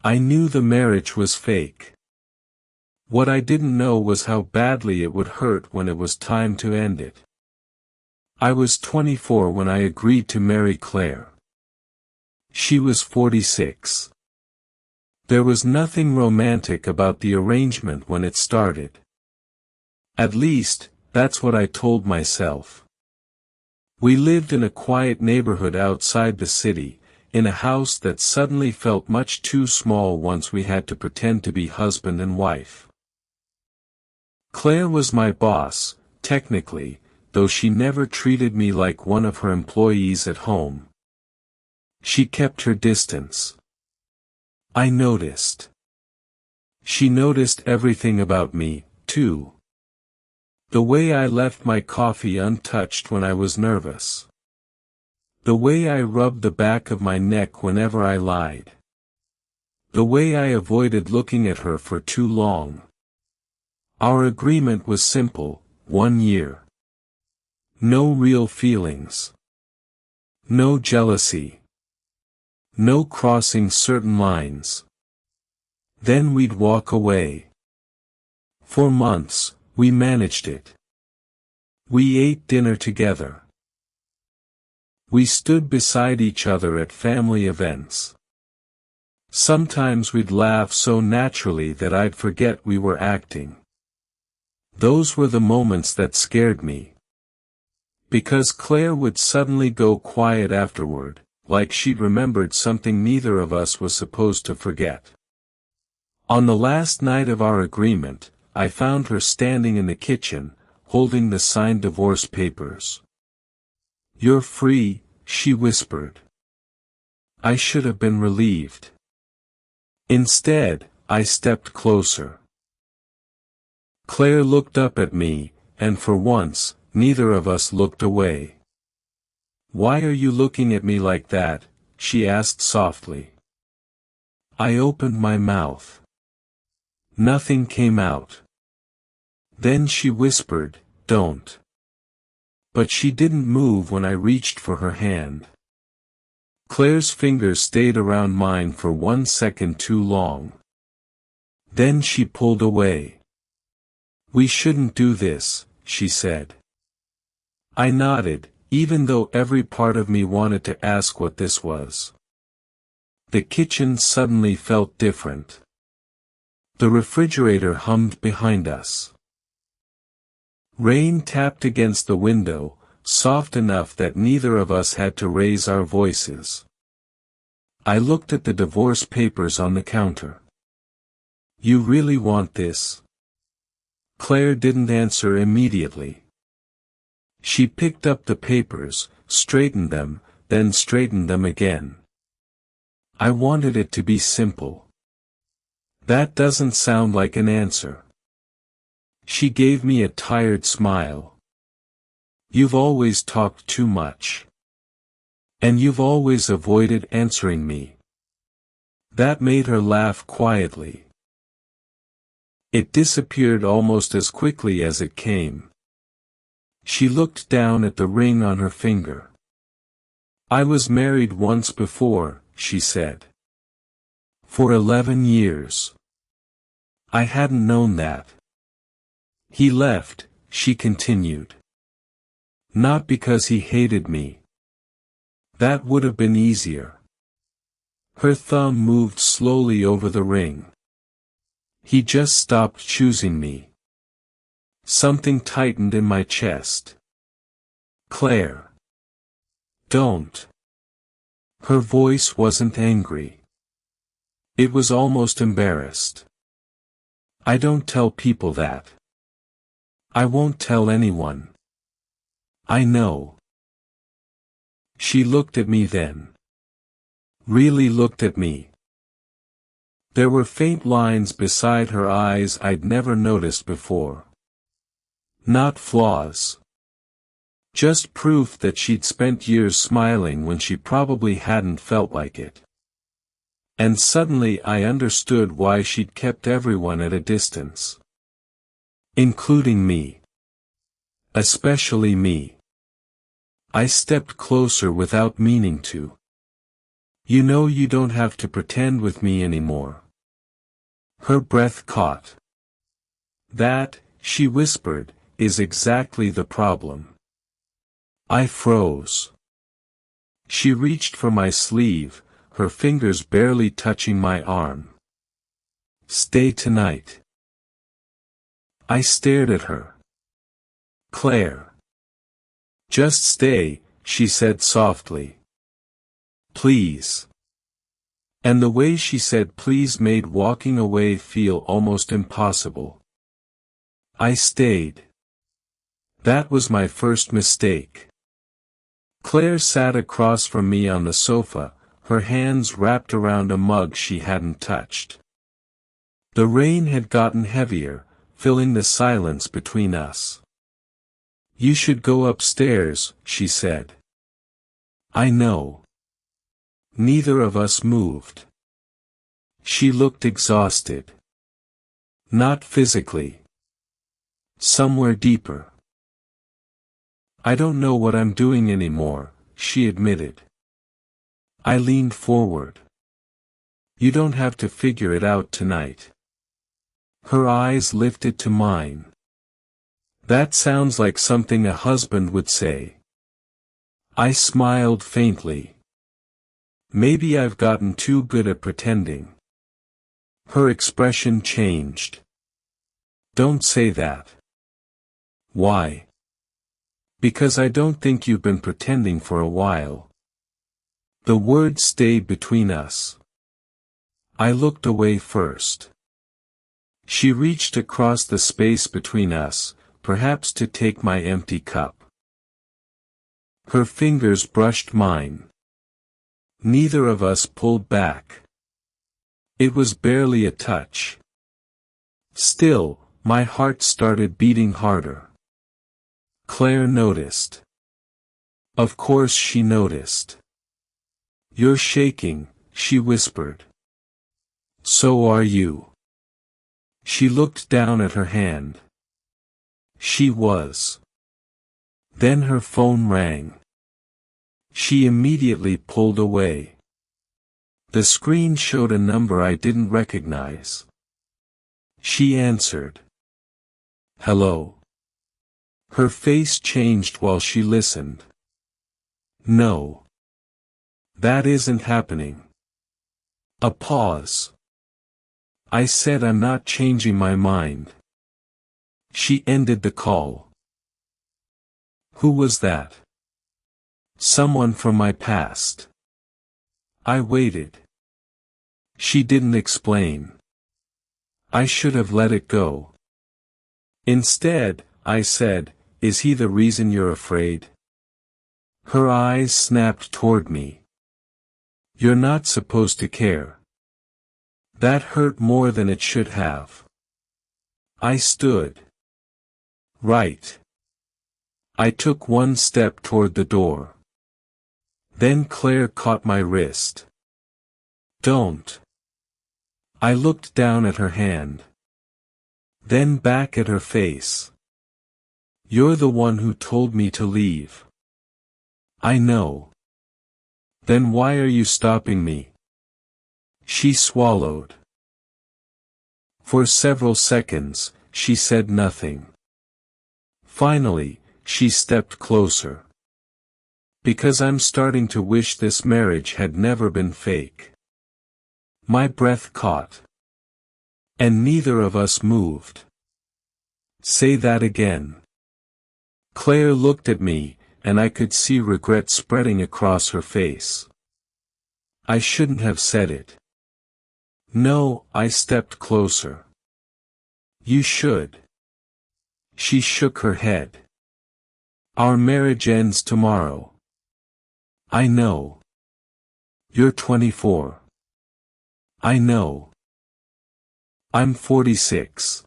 I knew the marriage was fake. What I didn't know was how badly it would hurt when it was time to end it. I was 24 when I agreed to marry Claire. She was 46. There was nothing romantic about the arrangement when it started. At least, that's what I told myself. We lived in a quiet neighborhood outside the city, in a house that suddenly felt much too small once we had to pretend to be husband and wife. Claire was my boss, technically, though she never treated me like one of her employees at home. She kept her distance. I noticed. She noticed everything about me, too. The way I left my coffee untouched when I was nervous. The way I rubbed the back of my neck whenever I lied. The way I avoided looking at her for too long. Our agreement was simple: 1 year. No real feelings. No jealousy. No crossing certain lines. Then we'd walk away. For months, we managed it. We ate dinner together. We stood beside each other at family events. Sometimes we'd laugh so naturally that I'd forget we were acting. Those were the moments that scared me. Because Claire would suddenly go quiet afterward, like she'd remembered something neither of us was supposed to forget. On the last night of our agreement, I found her standing in the kitchen, holding the signed divorce papers. "You're free," she whispered. I should have been relieved. Instead, I stepped closer. Claire looked up at me, and for once, neither of us looked away. "Why are you looking at me like that?" she asked softly. I opened my mouth. Nothing came out. Then she whispered, "Don't." But she didn't move when I reached for her hand. Claire's fingers stayed around mine for 1 second too long. Then she pulled away. "We shouldn't do this," she said. I nodded, even though every part of me wanted to ask what this was. The kitchen suddenly felt different. The refrigerator hummed behind us. Rain tapped against the window, soft enough that neither of us had to raise our voices. I looked at the divorce papers on the counter. "You really want this?" Claire didn't answer immediately. She picked up the papers, straightened them, then straightened them again. I wanted it to be simple. That doesn't sound like an answer. She gave me a tired smile. "You've always talked too much. And you've always avoided answering me." That made her laugh quietly. It disappeared almost as quickly as it came. She looked down at the ring on her finger. "I was married once before," she said. "For 11 years. I hadn't known that." "He left," she continued. "Not because he hated me. That would have been easier." Her thumb moved slowly over the ring. "He just stopped choosing me." Something tightened in my chest. "Claire. Don't." Her voice wasn't angry. It was almost embarrassed. "I don't tell people that. I won't tell anyone. I know." She looked at me then. Really looked at me. There were faint lines beside her eyes I'd never noticed before. Not flaws. Just proof that she'd spent years smiling when she probably hadn't felt like it. And suddenly I understood why she'd kept everyone at a distance. Including me. Especially me. I stepped closer without meaning to. You know you don't have to pretend with me anymore. Her breath caught. That, she whispered, is exactly the problem. I froze. She reached for my sleeve, her fingers barely touching my arm. Stay tonight. I stared at her. Claire. Just stay, she said softly. Please. And the way she said please made walking away feel almost impossible. I stayed. That was my first mistake. Claire sat across from me on the sofa, her hands wrapped around a mug she hadn't touched. The rain had gotten heavier, filling the silence between us. You should go upstairs, she said. I know. Neither of us moved. She looked exhausted. Not physically. Somewhere deeper. I don't know what I'm doing anymore, she admitted. I leaned forward. You don't have to figure it out tonight. Her eyes lifted to mine. That sounds like something a husband would say. I smiled faintly. Maybe I've gotten too good at pretending. Her expression changed. Don't say that. Why? Because I don't think you've been pretending for a while. The words stayed between us. I looked away first. She reached across the space between us, perhaps to take my empty cup. Her fingers brushed mine. Neither of us pulled back. It was barely a touch. Still, my heart started beating harder. Claire noticed. Of course she noticed. You're shaking, she whispered. So are you. She looked down at her hand. She was. Then her phone rang. She immediately pulled away. The screen showed a number I didn't recognize. She answered. Hello. Her face changed while she listened. No. That isn't happening. A pause. I said I'm not changing my mind. She ended the call. Who was that? Someone from my past. I waited. She didn't explain. I should have let it go. Instead, I said, is he the reason you're afraid? Her eyes snapped toward me. You're not supposed to care. That hurt more than it should have. I stood. Right. I took one step toward the door. Then Claire caught my wrist. Don't. I looked down at her hand. Then back at her face. You're the one who told me to leave. I know. Then why are you stopping me? She swallowed. For several seconds, she said nothing. Finally, she stepped closer. Because I'm starting to wish this marriage had never been fake. My breath caught. And neither of us moved. Say that again. Claire looked at me, and I could see regret spreading across her face. I shouldn't have said it. No, I stepped closer. You should. She shook her head. Our marriage ends tomorrow. I know. You're 24. I know. I'm 46.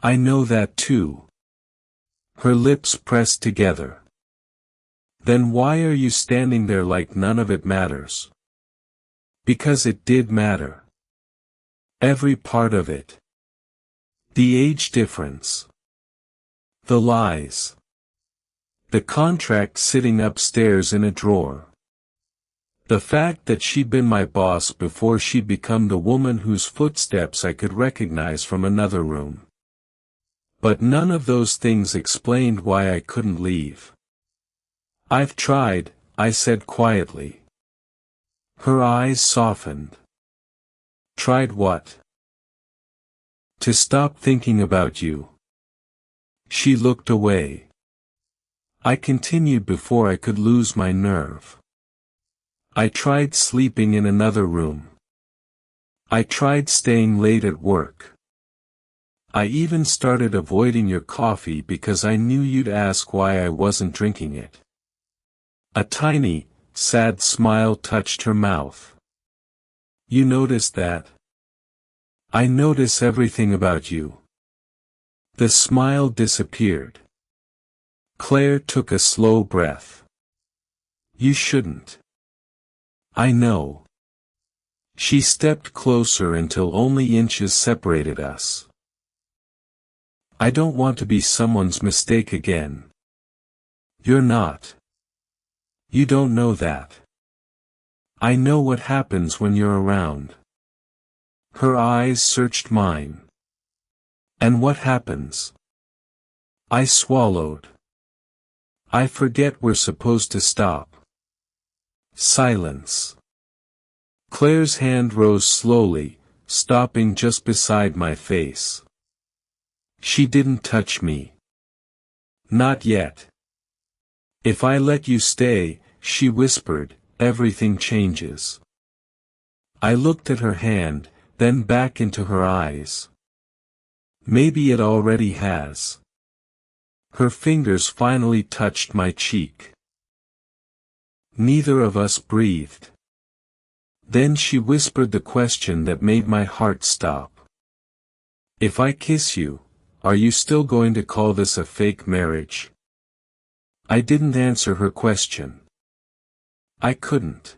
I know that too. Her lips pressed together. Then why are you standing there like none of it matters? Because it did matter. Every part of it. The age difference. The lies. The contract sitting upstairs in a drawer. The fact that she'd been my boss before she'd become the woman whose footsteps I could recognize from another room. But none of those things explained why I couldn't leave. "I've tried," I said quietly. Her eyes softened. "Tried what?" "To stop thinking about you." She looked away. I continued before I could lose my nerve. I tried sleeping in another room. I tried staying late at work. I even started avoiding your coffee because I knew you'd ask why I wasn't drinking it. A tiny, sad smile touched her mouth. "You noticed that?" "I notice everything about you." The smile disappeared. Claire took a slow breath. "You shouldn't." "I know." She stepped closer until only inches separated us. "I don't want to be someone's mistake again." "You're not. You don't know that. I know what happens when you're around." Her eyes searched mine. "And what happens?" I swallowed. "I forget we're supposed to stop." Silence. Claire's hand rose slowly, stopping just beside my face. She didn't touch me. "Not yet. If I let you stay," she whispered, "everything changes." I looked at her hand, then back into her eyes. "Maybe it already has." Her fingers finally touched my cheek. Neither of us breathed. Then she whispered the question that made my heart stop. "If I kiss you, are you still going to call this a fake marriage?" I didn't answer her question. I couldn't.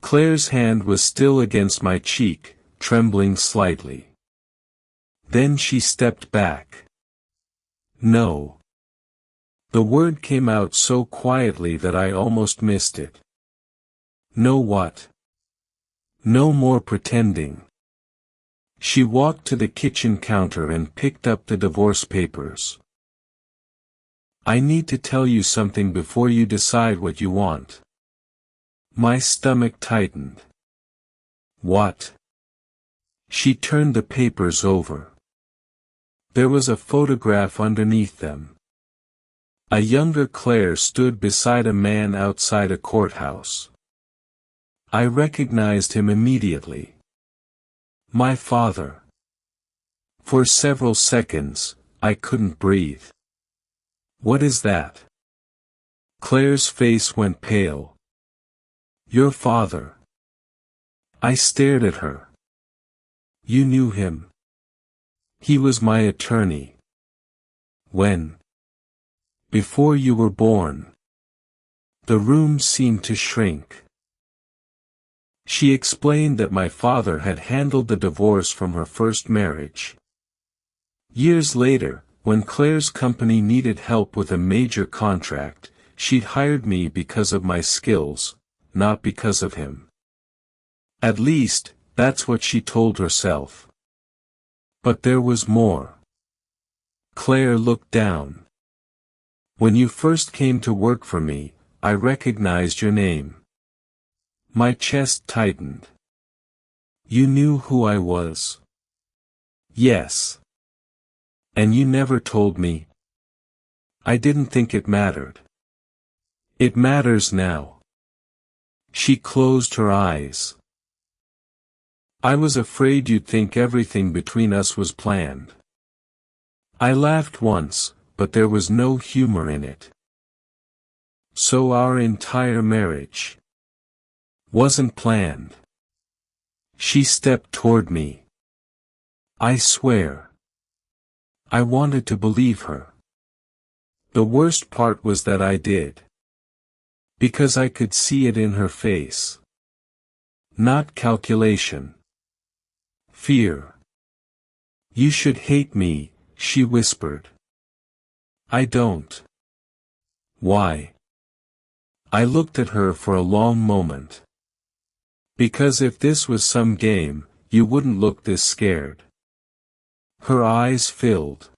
Claire's hand was still against my cheek, trembling slightly. Then she stepped back. "No." The word came out so quietly that I almost missed it. "No what?" "No more pretending." She walked to the kitchen counter and picked up the divorce papers. "I need to tell you something before you decide what you want." My stomach tightened. "What?" She turned the papers over. There was a photograph underneath them. A younger Claire stood beside a man outside a courthouse. I recognized him immediately. My father. For several seconds, I couldn't breathe. "What is that?" Claire's face went pale. "Your father." I stared at her. "You knew him?" "He was my attorney." "When?" "Before you were born." The room seemed to shrink. She explained that my father had handled the divorce from her first marriage. Years later, when Claire's company needed help with a major contract, she'd hired me because of my skills, not because of him. At least, that's what she told herself. But there was more. Claire looked down. "When you first came to work for me, I recognized your name." My chest tightened. "You knew who I was?" "Yes." "And you never told me?" "I didn't think it mattered." "It matters now." She closed her eyes. "I was afraid you'd think everything between us was planned." I laughed once, but there was no humor in it. "So our entire marriage wasn't planned." She stepped toward me. I swear. I wanted to believe her. The worst part was that I did. Because I could see it in her face. Not calculation. Fear. "You should hate me," she whispered. "I don't." "Why?" I looked at her for a long moment. Because if this was some game, you wouldn't look this scared. Her eyes filled.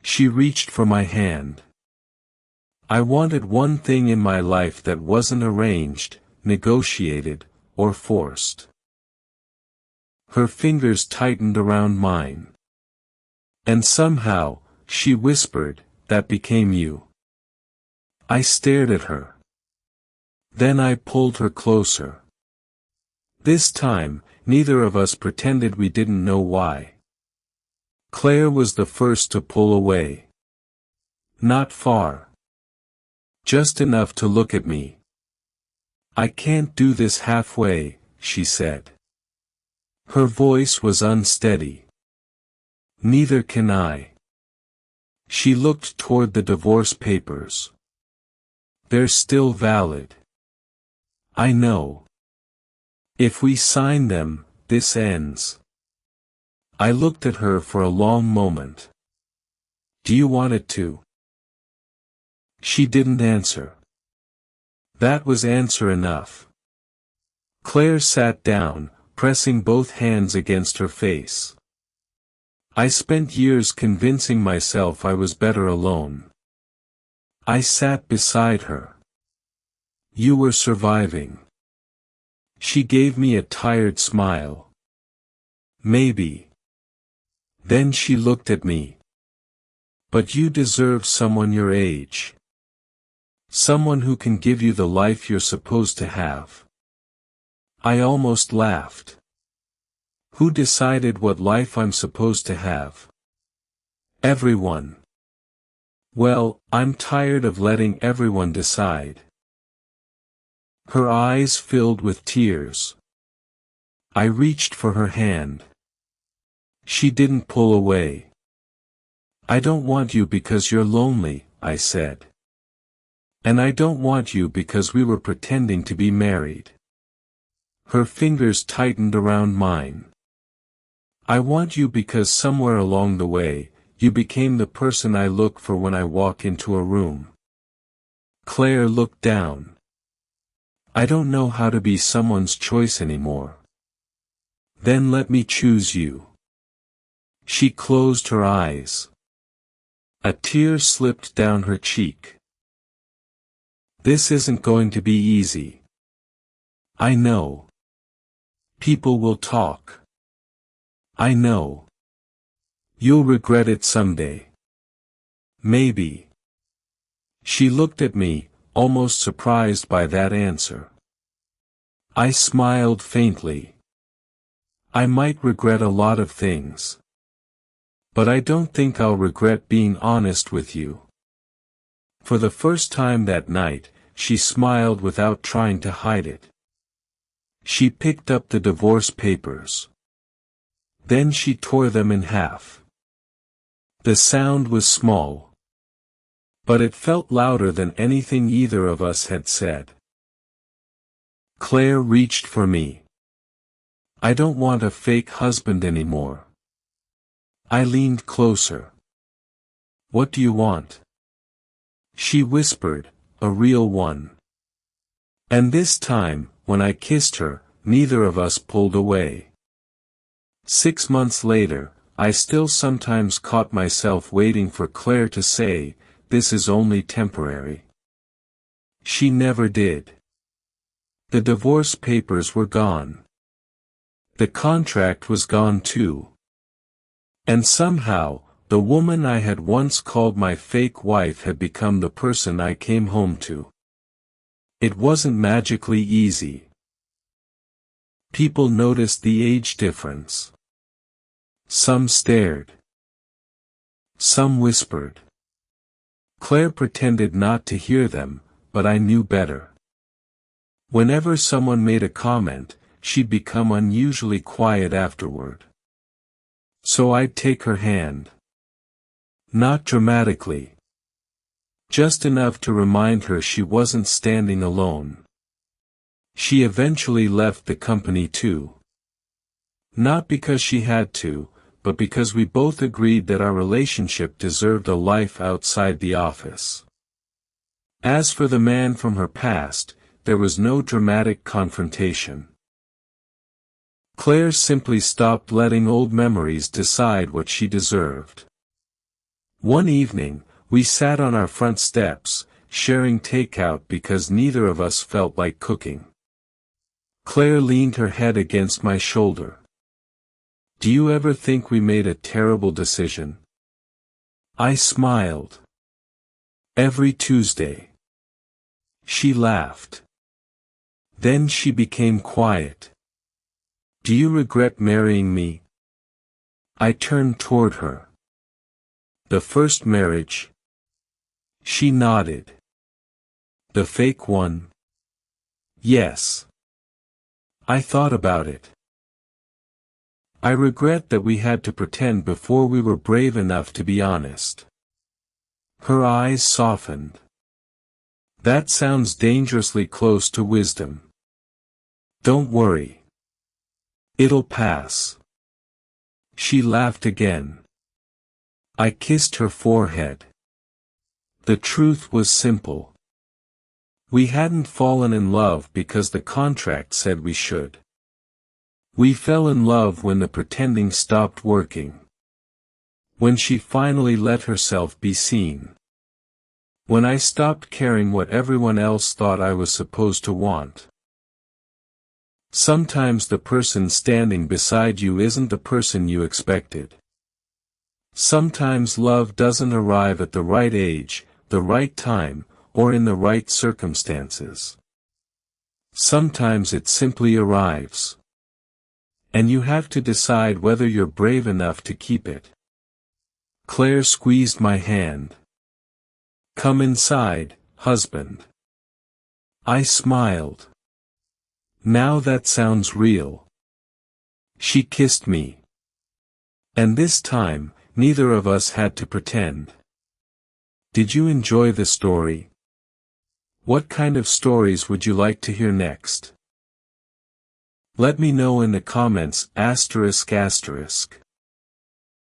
She reached for my hand. I wanted one thing in my life that wasn't arranged, negotiated, or forced. Her fingers tightened around mine. And somehow, she whispered, that became you. I stared at her. Then I pulled her closer. This time, neither of us pretended we didn't know why. Claire was the first to pull away. Not far. Just enough to look at me. I can't do this halfway, she said. Her voice was unsteady. Neither can I. She looked toward the divorce papers. They're still valid. I know. If we sign them, this ends. I looked at her for a long moment. Do you want it to? She didn't answer. That was answer enough. Claire sat down, pressing both hands against her face. I spent years convincing myself I was better alone. I sat beside her. You were surviving. She gave me a tired smile. Maybe. Then she looked at me. But you deserve someone your age. Someone who can give you the life you're supposed to have. I almost laughed. Who decided what life I'm supposed to have? Everyone. Well, I'm tired of letting everyone decide. Her eyes filled with tears. I reached for her hand. She didn't pull away. I don't want you because you're lonely, I said. And I don't want you because we were pretending to be married. Her fingers tightened around mine. I want you because somewhere along the way, you became the person I look for when I walk into a room. Claire looked down. I don't know how to be someone's choice anymore. Then let me choose you. She closed her eyes. A tear slipped down her cheek. This isn't going to be easy. I know. People will talk. I know. You'll regret it someday. Maybe. She looked at me, almost surprised by that answer. I smiled faintly. I might regret a lot of things. But I don't think I'll regret being honest with you. For the first time that night, she smiled without trying to hide it. She picked up the divorce papers. Then she tore them in half. The sound was small. But it felt louder than anything either of us had said. Claire reached for me. I don't want a fake husband anymore. I leaned closer. What do you want? She whispered, a real one. And this time, when I kissed her, neither of us pulled away. 6 months later, I still sometimes caught myself waiting for Claire to say, this is only temporary. She never did. The divorce papers were gone. The contract was gone too. And somehow, the woman I had once called my fake wife had become the person I came home to. It wasn't magically easy. People noticed the age difference. Some stared. Some whispered. Claire pretended not to hear them, but I knew better. Whenever someone made a comment, she'd become unusually quiet afterward. So I'd take her hand. Not dramatically. Just enough to remind her she wasn't standing alone. She eventually left the company too. Not because she had to, but because we both agreed that our relationship deserved a life outside the office. As for the man from her past, there was no dramatic confrontation. Claire simply stopped letting old memories decide what she deserved. One evening, we sat on our front steps, sharing takeout because neither of us felt like cooking. Claire leaned her head against my shoulder. "Do you ever think we made a terrible decision?" I smiled. "Every Tuesday." She laughed. Then she became quiet. "Do you regret marrying me?" I turned toward her. "The first marriage?" She nodded. "The fake one?" "Yes." I thought about it. "I regret that we had to pretend before we were brave enough to be honest." Her eyes softened. "That sounds dangerously close to wisdom." "Don't worry. It'll pass." She laughed again. I kissed her forehead. The truth was simple. We hadn't fallen in love because the contract said we should. We fell in love when the pretending stopped working. When she finally let herself be seen. When I stopped caring what everyone else thought I was supposed to want. Sometimes the person standing beside you isn't the person you expected. Sometimes love doesn't arrive at the right age, the right time, or in the right circumstances. Sometimes it simply arrives. And you have to decide whether you're brave enough to keep it. Claire squeezed my hand. "Come inside, husband." I smiled. "Now that sounds real." She kissed me. And this time, neither of us had to pretend. Did you enjoy the story? What kind of stories would you like to hear next? Let me know in the comments ***.